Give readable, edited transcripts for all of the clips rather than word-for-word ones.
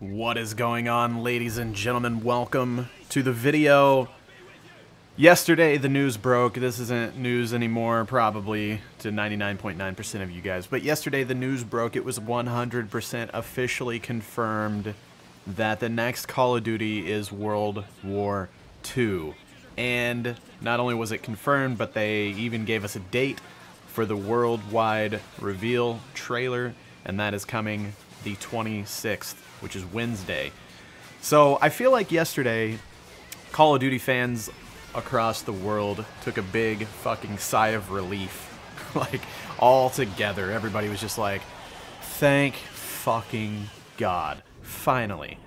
What is going on, ladies and gentlemen? Welcome to the video. Yesterday the news broke. This isn't news anymore, probably to 99.9% of you guys, but yesterday the news broke. It was 100% officially confirmed that the next Call of Duty is World War II. And not only was it confirmed, but they even gave us a date for the worldwide reveal trailer, and that is coming the 26th, which is Wednesday. So I feel like yesterday, Call of Duty fans across the world took a big fucking sigh of relief. Like, all together, everybody was just like, thank fucking God. Finally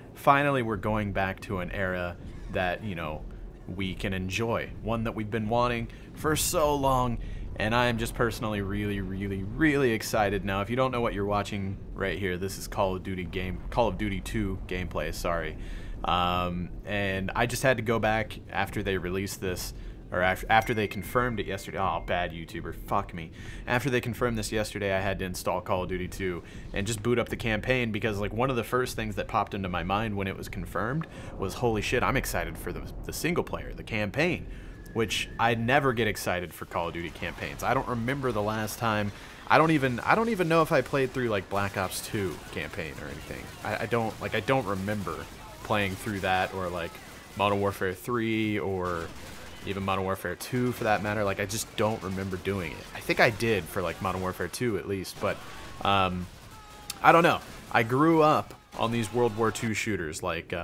we're going back to an era that, you know, we can enjoy. One that we've been wanting for so long. And I am just personally really excited now. If you don't know what you're watching right here, this is Call of Duty 2 gameplay, sorry. And I just had to go back after they released this, or after they confirmed it yesterday. Oh, bad YouTuber, fuck me. After they confirmed this yesterday, I had to install Call of Duty 2 and just boot up the campaign, because like one of the first things that popped into my mind when it was confirmed was, holy shit, I'm excited for the single player, the campaign. Which I never get excited for Call of Duty campaigns. I don't remember the last time. I don't even know if I played through like Black Ops 2 campaign or anything. I don't remember playing through that, or like Modern Warfare 3, or even Modern Warfare 2 for that matter. Like, I just don't remember doing it. I think I did for like Modern Warfare 2 at least, but I don't know. I grew up on these World War II shooters like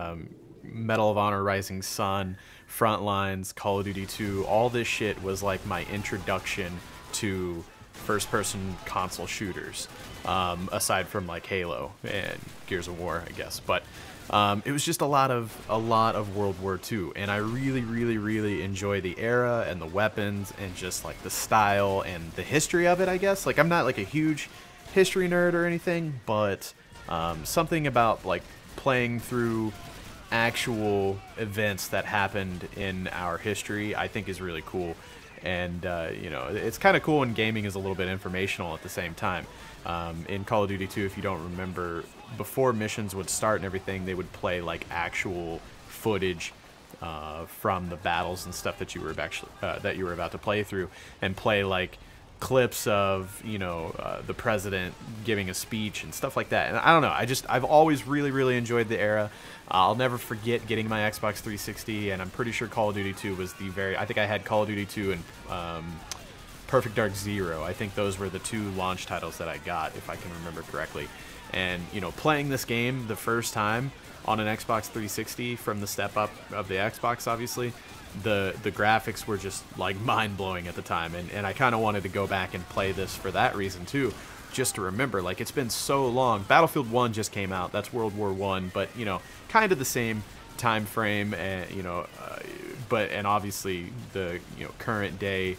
Medal of Honor, Rising Sun, Frontlines, Call of Duty 2. All this shit was like my introduction to first-person console shooters, aside from like Halo and Gears of War, I guess. But it was just a lot of World War II, and I really enjoy the era and the weapons and just like the style and the history of it, I guess. Like, I'm not like a huge history nerd or anything, but something about like playing through actual events that happened in our history, I think, is really cool. And you know, it's kind of cool when gaming is a little bit informational at the same time. In Call of Duty 2, if you don't remember, before missions would start and everything, they would play like actual footage from the battles and stuff that you were about to play through, and play like clips of, you know, the president giving a speech and stuff like that. And I don't know, I've always really enjoyed the era. I'll never forget getting my Xbox 360, and I'm pretty sure Call of Duty 2 was I think I had Call of Duty 2 and Perfect Dark Zero. I think those were the two launch titles that I got, if I can remember correctly. And, you know, playing this game the first time on an Xbox 360 from the step up of the Xbox, obviously, the graphics were just like mind-blowing at the time, and I kind of wanted to go back and play this for that reason too, just to remember. Like, it's been so long. Battlefield 1 just came out. That's World War I, but, you know, kind of the same time frame, and, you know, and obviously the, you know, current day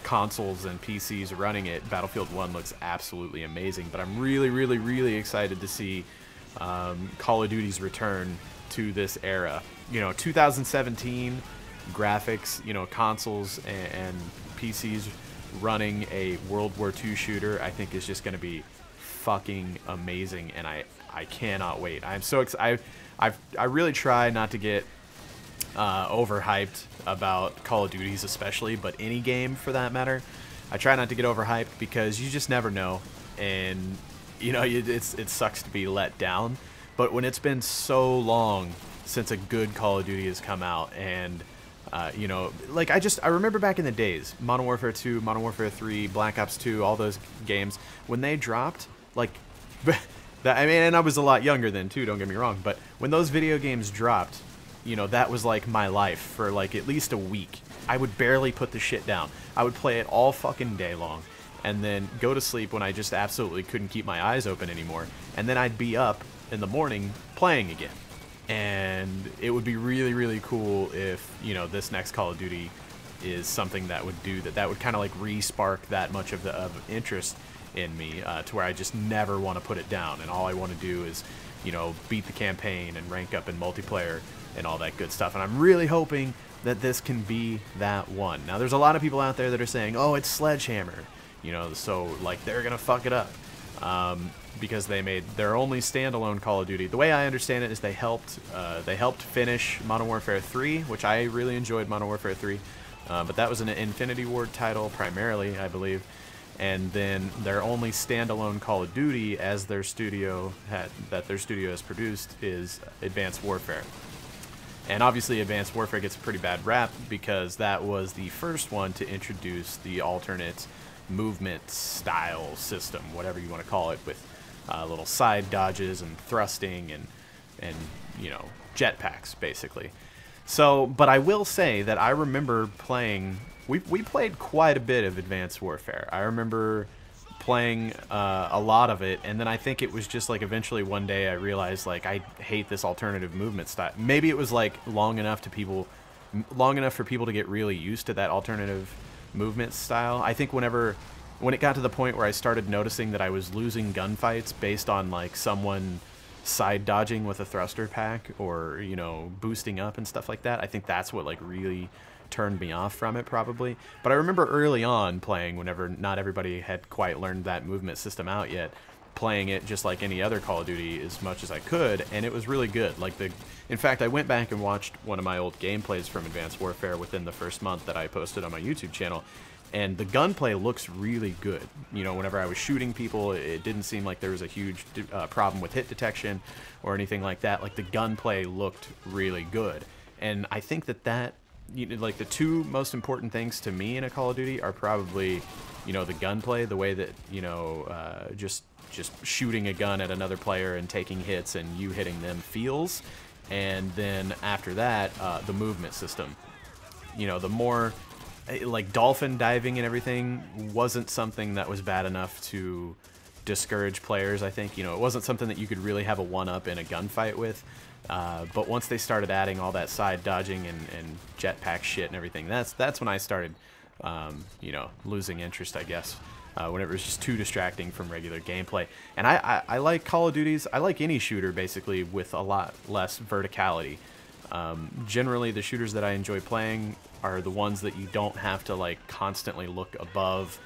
consoles and PCs running it, Battlefield 1 looks absolutely amazing. But I'm really excited to see Call of Duty's return to this era. You know, 2017 graphics, you know, consoles and PCs running a World War II shooter, I think is just going to be fucking amazing, and I cannot wait. I'm so excited. I really try not to get overhyped about Call of Duties especially, but any game for that matter. I try not to get overhyped, because you just never know, and, you know, it sucks to be let down. But when it's been so long since a good Call of Duty has come out, and you know, like, I remember back in the days, Modern Warfare 2, Modern Warfare 3, Black Ops 2, all those games, when they dropped, like, I mean, and I was a lot younger then too, don't get me wrong, but when those video games dropped, you know, that was like my life for like at least a week. I would barely put the shit down. I would play it all fucking day long, and then go to sleep when I just absolutely couldn't keep my eyes open anymore, and then I'd be up in the morning playing again. And it would be really cool if, you know, this next Call of Duty is something that would do that would kind of like re-spark that much of interest in me, to where I just never want to put it down, and all I want to do is, you know, beat the campaign and rank up in multiplayer and all that good stuff. And I'm really hoping that this can be that one. Now, there's a lot of people out there that are saying, oh, it's Sledgehammer, you know, so like they're gonna fuck it up. because they made their only standalone Call of Duty. The way I understand it is they helped finish Modern Warfare 3, which I really enjoyed Modern Warfare 3, but that was an Infinity Ward title primarily, I believe. And then their only standalone Call of Duty as their studio has produced is Advanced Warfare. And obviously Advanced Warfare gets a pretty bad rap because that was the first one to introduce the alternate movement style system, whatever you want to call it, with little side dodges and thrusting and you know, jetpacks basically. So, but I will say that I remember playing. We played quite a bit of Advanced Warfare. I remember playing a lot of it, and then I think it was just like eventually one day I realized like I hate this alternative movement style. Maybe it was like long enough for people to get really used to that alternative movement style. I think when it got to the point where I started noticing that I was losing gunfights based on like someone side dodging with a thruster pack or, you know, boosting up and stuff like that, I think that's what like really turned me off from it probably. But I remember early on playing, whenever not everybody had quite learned that movement system out yet, playing it just like any other Call of Duty as much as I could, and it was really good. Like in fact, I went back and watched one of my old gameplays from Advanced Warfare within the first month that I posted on my YouTube channel, and the gunplay looks really good. You know, whenever I was shooting people, it didn't seem like there was a huge problem with hit detection or anything like that. Like the gunplay looked really good, and I think that you know, like the two most important things to me in a Call of Duty are probably, you know, the gunplay, the way that, you know, just shooting a gun at another player and taking hits and you hitting them feels, and then after that, the movement system. You know, the more like dolphin diving and everything wasn't something that was bad enough to discourage players. I think, you know, it wasn't something that you could really have a one-up in a gunfight with. But once they started adding all that side dodging and jetpack shit and everything, that's when I started, you know, losing interest, I guess, whenever it was just too distracting from regular gameplay. And I like Call of Duties. I like any shooter, basically, with a lot less verticality. Generally, the shooters that I enjoy playing are the ones that you don't have to, like, constantly look above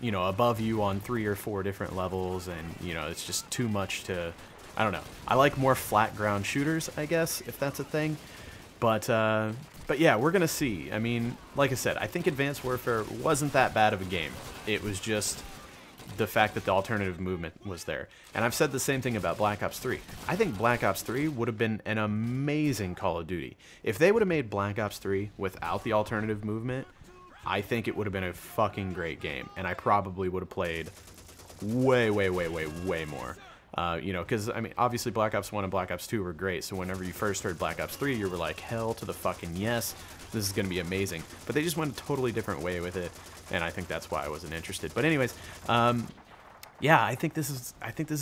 you on 3 or 4 different levels, and, you know, it's just too much to... I don't know. I like more flat ground shooters, I guess, if that's a thing. But yeah, we're gonna see. I mean, like I said, I think Advanced Warfare wasn't that bad of a game. It was just the fact that the alternative movement was there. And I've said the same thing about Black Ops 3. I think Black Ops 3 would have been an amazing Call of Duty. If they would have made Black Ops 3 without the alternative movement, I think it would have been a fucking great game. And I probably would have played way, way, way, way, way more. You know, because, I mean, obviously Black Ops 1 and Black Ops 2 were great, so whenever you first heard Black Ops 3, you were like, hell to the fucking yes, this is going to be amazing. But they just went a totally different way with it, and I think that's why I wasn't interested. But anyways, yeah, I think this is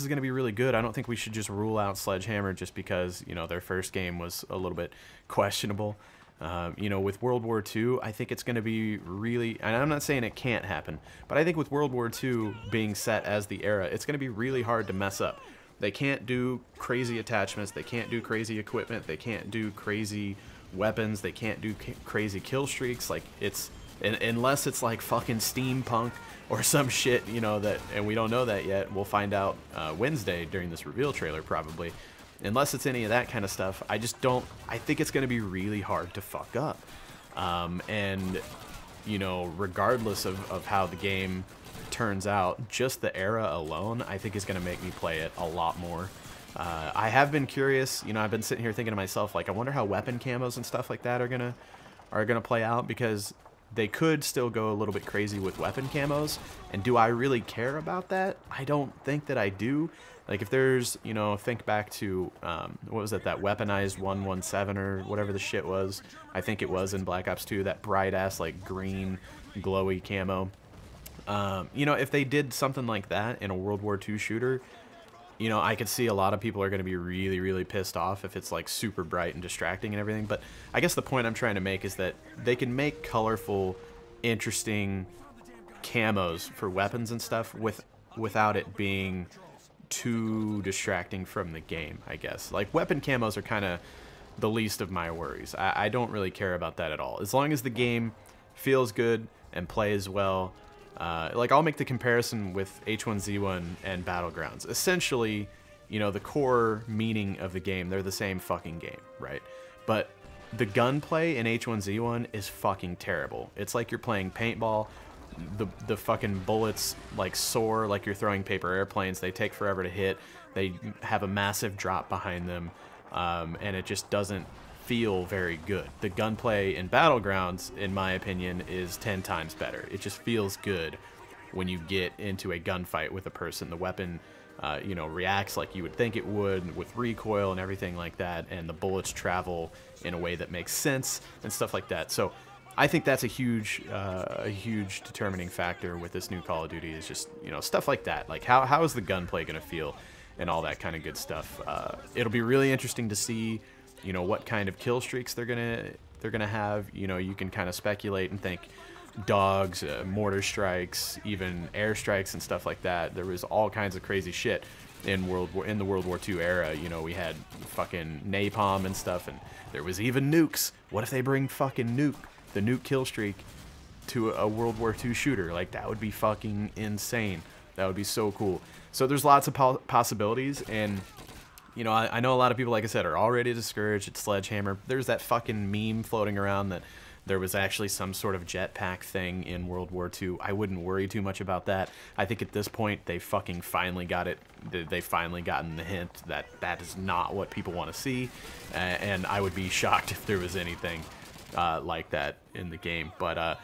going to be really good. I don't think we should just rule out Sledgehammer just because, you know, their first game was a little bit questionable. You know, with World War II, I think it's going to be really, and I'm not saying it can't happen, but I think with World War II being set as the era, it's going to be really hard to mess up. They can't do crazy attachments, they can't do crazy equipment, they can't do crazy weapons, they can't do crazy kill streaks. Like, it's, unless it's like fucking steampunk or some shit, you know, that, and we don't know that yet. We'll find out Wednesday during this reveal trailer probably. Unless it's any of that kind of stuff, I think it's going to be really hard to fuck up. And, you know, regardless of how the game turns out, just the era alone, I think is going to make me play it a lot more. I have been curious, you know, I've been sitting here thinking to myself, like, I wonder how weapon camos and stuff like that are gonna play out, because they could still go a little bit crazy with weapon camos. And do I really care about that? I don't think that I do. Like, if there's, you know, think back to, what was it, that weaponized 117 or whatever the shit was. I think it was in Black Ops 2, that bright-ass, like, green, glowy camo. You know, if they did something like that in a World War II shooter, you know, I could see a lot of people are going to be really, really pissed off if it's, like, super bright and distracting and everything. But I guess the point I'm trying to make is that they can make colorful, interesting camos for weapons and stuff without it being too distracting from the game, I guess. Like, weapon camos are kind of the least of my worries. I don't really care about that at all. As long as the game feels good and plays well, Like, I'll make the comparison with H1Z1 and Battlegrounds. Essentially, you know, the core meaning of the game, they're the same fucking game, right? But the gunplay in H1Z1 is fucking terrible. It's like you're playing paintball. The fucking bullets, like, soar like you're throwing paper airplanes. They take forever to hit. They have a massive drop behind them, and it just doesn't feel very good. The gunplay in Battlegrounds, in my opinion, is 10 times better. It just feels good when you get into a gunfight with a person. The weapon, you know, reacts like you would think it would with recoil and everything like that, and the bullets travel in a way that makes sense and stuff like that. So I think that's a huge determining factor with this new Call of Duty, is just, you know, stuff like that. Like, how is the gunplay going to feel and all that kind of good stuff. It'll be really interesting to see, you know, what kind of kill streaks they're gonna have. You know, you can kind of speculate and think dogs, mortar strikes, even airstrikes and stuff like that. There was all kinds of crazy shit in the World War II era. You know, we had fucking napalm and stuff, and there was even nukes. What if they bring fucking the nuke kill streak to a World War II shooter? Like, that would be fucking insane. That would be so cool. So there's lots of possibilities, and you know, I know a lot of people, like I said, are already discouraged at Sledgehammer. There's that fucking meme floating around that there was actually some sort of jetpack thing in World War II. I wouldn't worry too much about that. I think at this point they fucking finally got it. They've finally gotten the hint that that is not what people want to see, and I would be shocked if there was anything like that in the game. But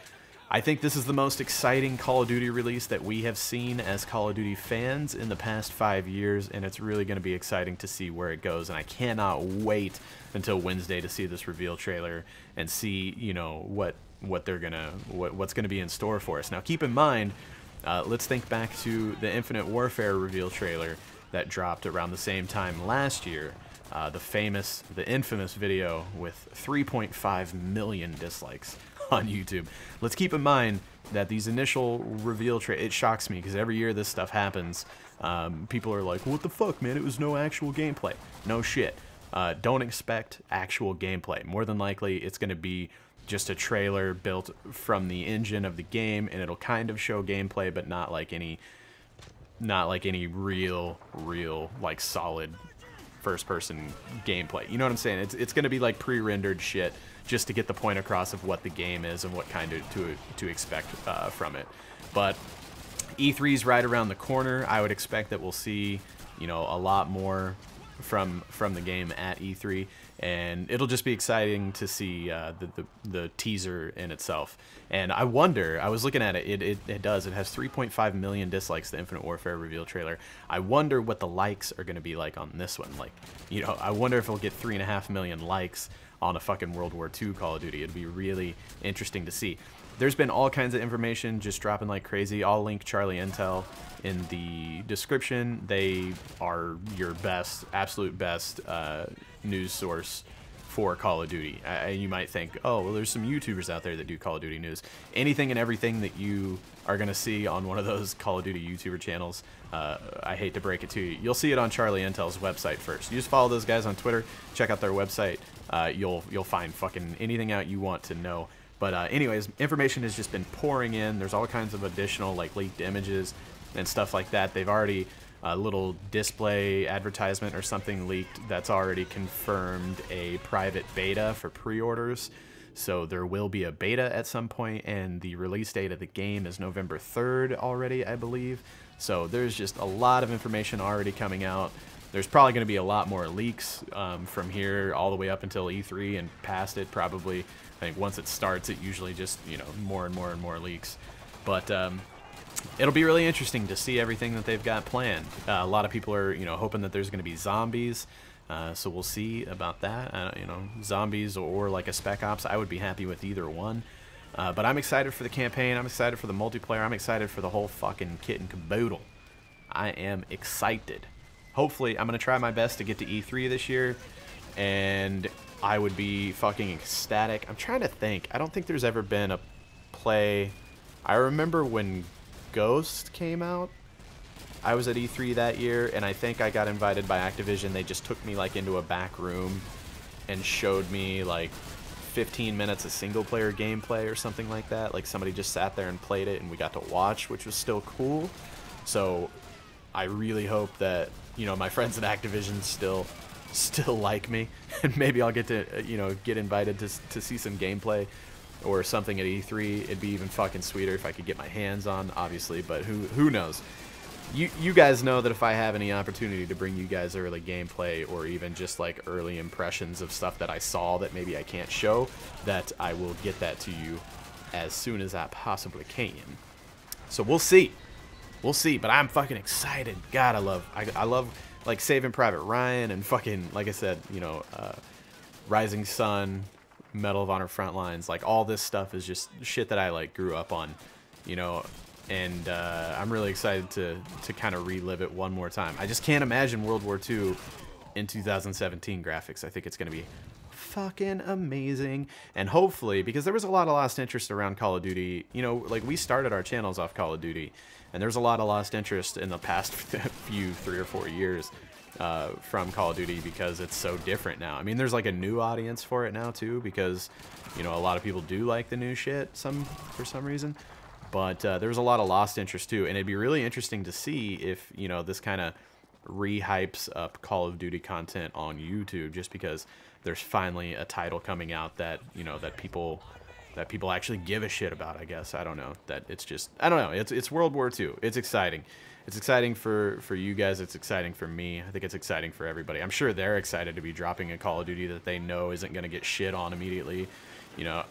I think this is the most exciting Call of Duty release that we have seen as Call of Duty fans in the past 5 years, and it's really going to be exciting to see where it goes. And I cannot wait until Wednesday to see this reveal trailer and see, you know, what's gonna be in store for us. Now, keep in mind, let's think back to the Infinite Warfare reveal trailer that dropped around the same time last year. The infamous video with 3.5 million dislikes on YouTube. Let's keep in mind that these initial reveal it shocks me, because every year this stuff happens, people are like, what the fuck, man, it was no actual gameplay. No shit. Don't expect actual gameplay. More than likely, it's going to be just a trailer built from the engine of the game, and it'll kind of show gameplay, but not like any real like solid first-person gameplay. You know what I'm saying? It's going to be like pre-rendered shit, just to get the point across of what the game is and what kind of to expect from it. But E3's right around the corner. I would expect that we'll see, you know, a lot more from the game at E3, and it'll just be exciting to see the teaser in itself. And I wonder, I was looking at it, it has 3.5 million dislikes, the Infinite Warfare reveal trailer. I wonder what the likes are going to be like on this one. Like, you know, I wonder if it'll get 3.5 million likes on a fucking World War II Call of Duty. It'd be really interesting to see. There's been all kinds of information just dropping like crazy. I'll link Charlie Intel in the description. They are your best, absolute best news source for Call of Duty. You might think, oh, well, there's some YouTubers out there that do Call of Duty news. Anything and everything that you are going to see on one of those Call of Duty YouTuber channels, I hate to break it to you, you'll see it on Charlie Intel's website first. You just follow those guys on Twitter, check out their website, you'll find fucking anything out you want to know. But anyways, information has just been pouring in. There's all kinds of additional like leaked images and stuff like that. They've already a little display advertisement or something leaked that's already confirmed a private beta for pre-orders. So there will be a beta at some point, and the release date of the game is November 3rd already, I believe. So there's just a lot of information already coming out. There's probably going to be a lot more leaks from here all the way up until E3 and past it, probably. I think once it starts, it usually just, you know, more and more leaks. But it'll be really interesting to see everything that they've got planned. A lot of people are, you know, hoping that there's going to be zombies. So we'll see about that. You know, zombies or like a Spec Ops, I would be happy with either one. But I'm excited for the campaign. I'm excited for the multiplayer. I'm excited for the whole fucking kit and caboodle. I am excited. Hopefully, I'm going to try my best to get to E3 this year, and I would be fucking ecstatic. I'm trying to think. I don't think there's ever been a play. I remember when Ghost came out, I was at E3 that year, and I think I got invited by Activision. They just took me like into a back room and showed me like 15 minutes of single-player gameplay or something like that. Like somebody just sat there and played it, and we got to watch, which was still cool. So I really hope that, you know, my friends at Activision still like me, and maybe I'll get to, you know, get invited to see some gameplay or something at E3. It'd be even fucking sweeter if I could get my hands on, obviously, but who knows. You guys know that if I have any opportunity to bring you guys early gameplay or even just like early impressions of stuff that I saw that maybe I can't show, that I will get that to you as soon as I possibly can. So we'll see. We'll see, but I'm fucking excited. God, I love like Saving Private Ryan and fucking, like I said, you know, Rising Sun, Medal of Honor Frontlines. Like all this stuff is just shit that I like grew up on, you know. And I'm really excited to kind of relive it one more time. I just can't imagine World War II in 2017 graphics. I think it's going to be fucking amazing. And hopefully, because there was a lot of lost interest around Call of Duty, you know, like we started our channels off Call of Duty, and there's a lot of lost interest in the past few 3 or 4 years from Call of Duty because it's so different now. I mean, there's like a new audience for it now too, because, you know, a lot of people do like the new shit for some reason. But there's a lot of lost interest too, and it'd be really interesting to see if, you know, this kind of re-hypes up Call of Duty content on YouTube, just because there's finally a title coming out that, you know, that people actually give a shit about. I guess, I don't know, that it's just, I don't know, it's World War II. It's exciting. It's exciting for you guys. It's exciting for me. I think it's exciting for everybody. I'm sure they're excited to be dropping a Call of Duty that they know isn't going to get shit on immediately. You know,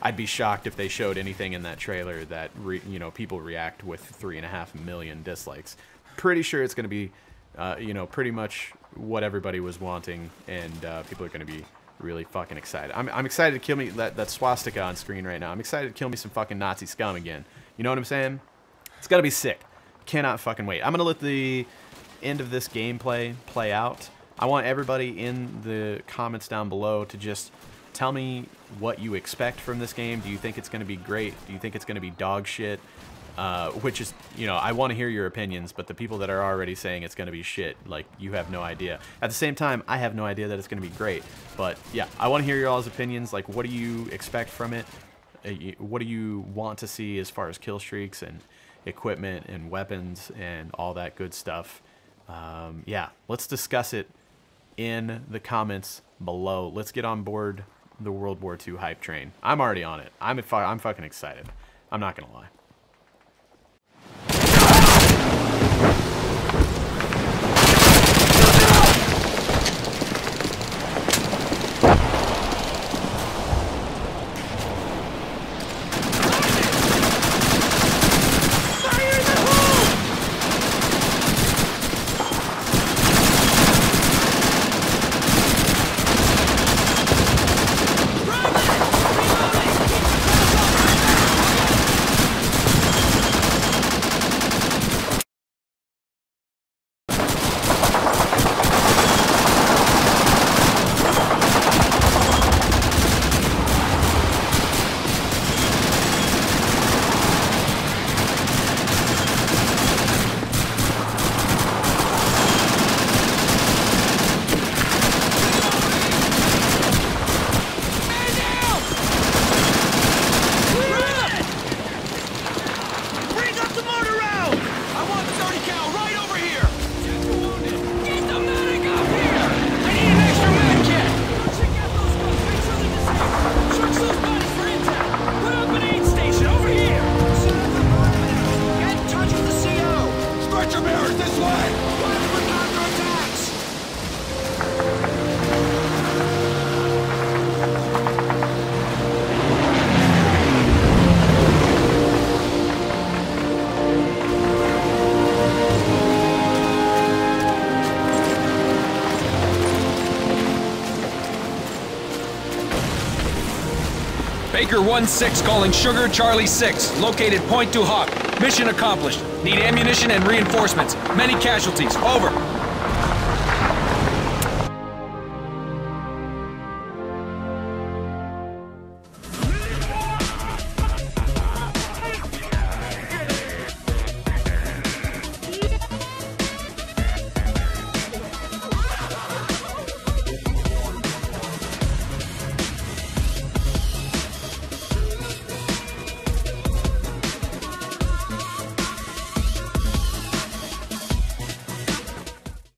I'd be shocked if they showed anything in that trailer that, you know, people react with 3.5 million dislikes. Pretty sure it's going to be, you know, pretty much what everybody was wanting, and people are going to be really fucking excited. I'm excited to kill me that swastika on screen right now. I'm excited to kill me some fucking Nazi scum again. You know what I'm saying? It's got to be sick. Cannot fucking wait. I'm going to let the end of this gameplay play out. I want everybody in the comments down below to just tell me what you expect from this game. Do you think it's going to be great? Do you think it's going to be dog shit? Which is, you know, I want to hear your opinions, but the people that are already saying it's going to be shit, like, you have no idea. At the same time, I have no idea that it's going to be great. But, yeah, I want to hear your all's opinions. Like, what do you expect from it? What do you want to see as far as kill streaks and equipment and weapons and all that good stuff? Yeah, let's discuss it in the comments below. Let's get on board the World War II hype train. I'm already on it. I'm fucking excited. I'm not gonna lie. Baker 1-6 calling Sugar Charlie 6, located Point du Hoc. Mission accomplished. Need ammunition and reinforcements. Many casualties. Over.